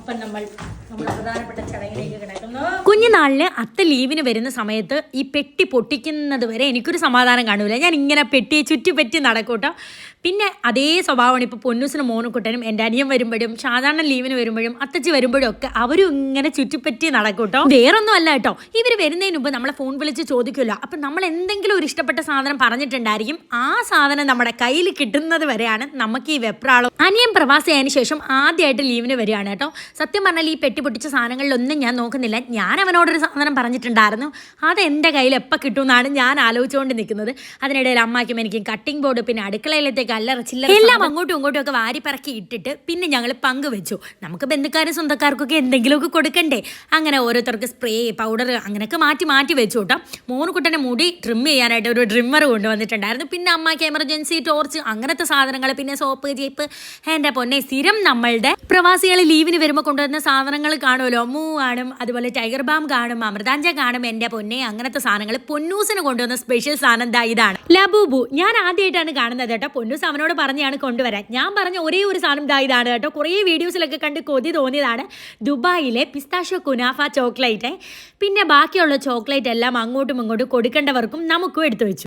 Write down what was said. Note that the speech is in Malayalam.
അപ്പം നമ്മുടെ പ്രധാനപ്പെട്ട ചടങ്ങിലേക്ക് കിടക്കുന്നു. കുഞ്ഞുനാളില് അത്ത ലീവിന് വരുന്ന സമയത്ത് ഈ പെട്ടി പൊട്ടിക്കുന്നത് വരെ എനിക്കൊരു സമാധാനം കാണൂല. ഞാൻ ഇങ്ങനെ പെട്ടിയെ ചുറ്റിപ്പറ്റി നടക്കൂട്ടോ. പിന്നെ അതേ സ്വഭാവമാണ് ഇപ്പോൾ പൊന്നൂസിനും മോനുക്കുട്ടനും. എൻ്റെ അനിയൻ വരുമ്പോഴും സാധാരണ ലീവിന് വരുമ്പോഴും അത്തച്ചി വരുമ്പോഴും ഒക്കെ അവരും ഇങ്ങനെ ചുറ്റിപ്പറ്റി നടക്കൂട്ടോ. വേറൊന്നും അല്ല കേട്ടോ, ഇവർ വരുന്നതിന് മുമ്പ് നമ്മളെ ഫോൺ വിളിച്ച് ചോദിക്കുമല്ലോ. അപ്പം നമ്മൾ എന്തെങ്കിലും ഒരു ഇഷ്ടപ്പെട്ട സാധനം പറഞ്ഞിട്ടുണ്ടായിരിക്കും. ആ സാധനം നമ്മുടെ കയ്യിൽ കിട്ടുന്നത് വരെയാണ് നമുക്ക് ഈ വെപ്രാളം. അനിയൻ പ്രവാസിയായതിനു ശേഷം ആദ്യമായിട്ട് ലീവിന് വരികയാണ് കേട്ടോ. സത്യം പറഞ്ഞാൽ ഈ പെട്ടി പൊട്ടിച്ച സാധനങ്ങളിലൊന്നും ഞാൻ നോക്കുന്നില്ല. ഞാൻ അവനോടൊരു സാധനം പറഞ്ഞിട്ടുണ്ടായിരുന്നു, അത് എൻ്റെ കയ്യിൽ എപ്പോൾ കിട്ടുമെന്നാണ് ഞാൻ ആലോചിച്ചുകൊണ്ട് നിൽക്കുന്നത്. അതിനിടയിൽ അമ്മാക്കും എനിക്കും കട്ടിംഗ് ബോർഡ്, പിന്നെ അടുക്കളയിലത്തേക്ക് അല്ലറ ചില്ലറ എല്ലാം അങ്ങോട്ടും ഇങ്ങോട്ടും ഒക്കെ വാരിപ്പറക്കി ഇട്ടിട്ട് പിന്നെ ഞങ്ങൾ പങ്കുവെച്ചു. നമുക്ക് ബന്ധുക്കാരും സ്വന്തക്കാർക്കൊക്കെ എന്തെങ്കിലുമൊക്കെ കൊടുക്കണ്ടേ. അങ്ങനെ ഓരോരുത്തർക്ക് സ്പ്രേ, പൗഡർ അങ്ങനെയൊക്കെ മാറ്റി വെച്ചു കേട്ടോ. മോനുകുട്ടൻ്റെ മുടി ട്രിം ചെയ്യാനായിട്ട് ഒരു ട്രിമ്മർ കൊണ്ടുവന്നിട്ടുണ്ടായിരുന്നു. പിന്നെ അമ്മയ്ക്ക് എമർജൻസി ടോർച്ച്, അങ്ങനത്തെ സാധനങ്ങൾ, പിന്നെ സോപ്പ്, ജീപ്പ്. എൻ്റെ പൊന്നെ, സ്ഥിരം നമ്മളുടെ പ്രവാസികൾ ലീവിന് വരുമ്പോൾ കൊണ്ടുവരുന്ന സാധനങ്ങൾ കാണുമല്ലോ. മൂ കാണും, അതുപോലെ ടൈഗർ ബാം കാണും, അമൃതാഞ്ച കാണും. എൻ്റെ പൊന്നെ, അങ്ങനത്തെ സാധനങ്ങൾ. പൊന്നൂസിന് കൊണ്ടുവന്ന സ്പെഷ്യൽ സാധനം ഇതാണ് ലബൂബു. ഞാൻ ആദ്യമായിട്ടാണ് കാണുന്നത് കേട്ടോ. പൊന്നൂസ് അവനോട് പറഞ്ഞാണ് കൊണ്ടുവരാൻ. ഞാൻ പറഞ്ഞ ഒരേ ഒരു സാധനം ഇതാണ് കേട്ടോ. കുറേ വീഡിയോസിലൊക്കെ കണ്ട് കൊതി തോന്നിയതാണ്. ദുബായിലെ പിസ്താഷ്യോ കുനാഫ ചോക്ലേറ്റ്. പിന്നെ ബാക്കിയുള്ള ചോക്ലേറ്റ് എല്ലാം അങ്ങോട്ടും ഇങ്ങോട്ടും കൊടുക്കേണ്ടവർക്കും നമുക്കും എടുത്തു വെച്ചു.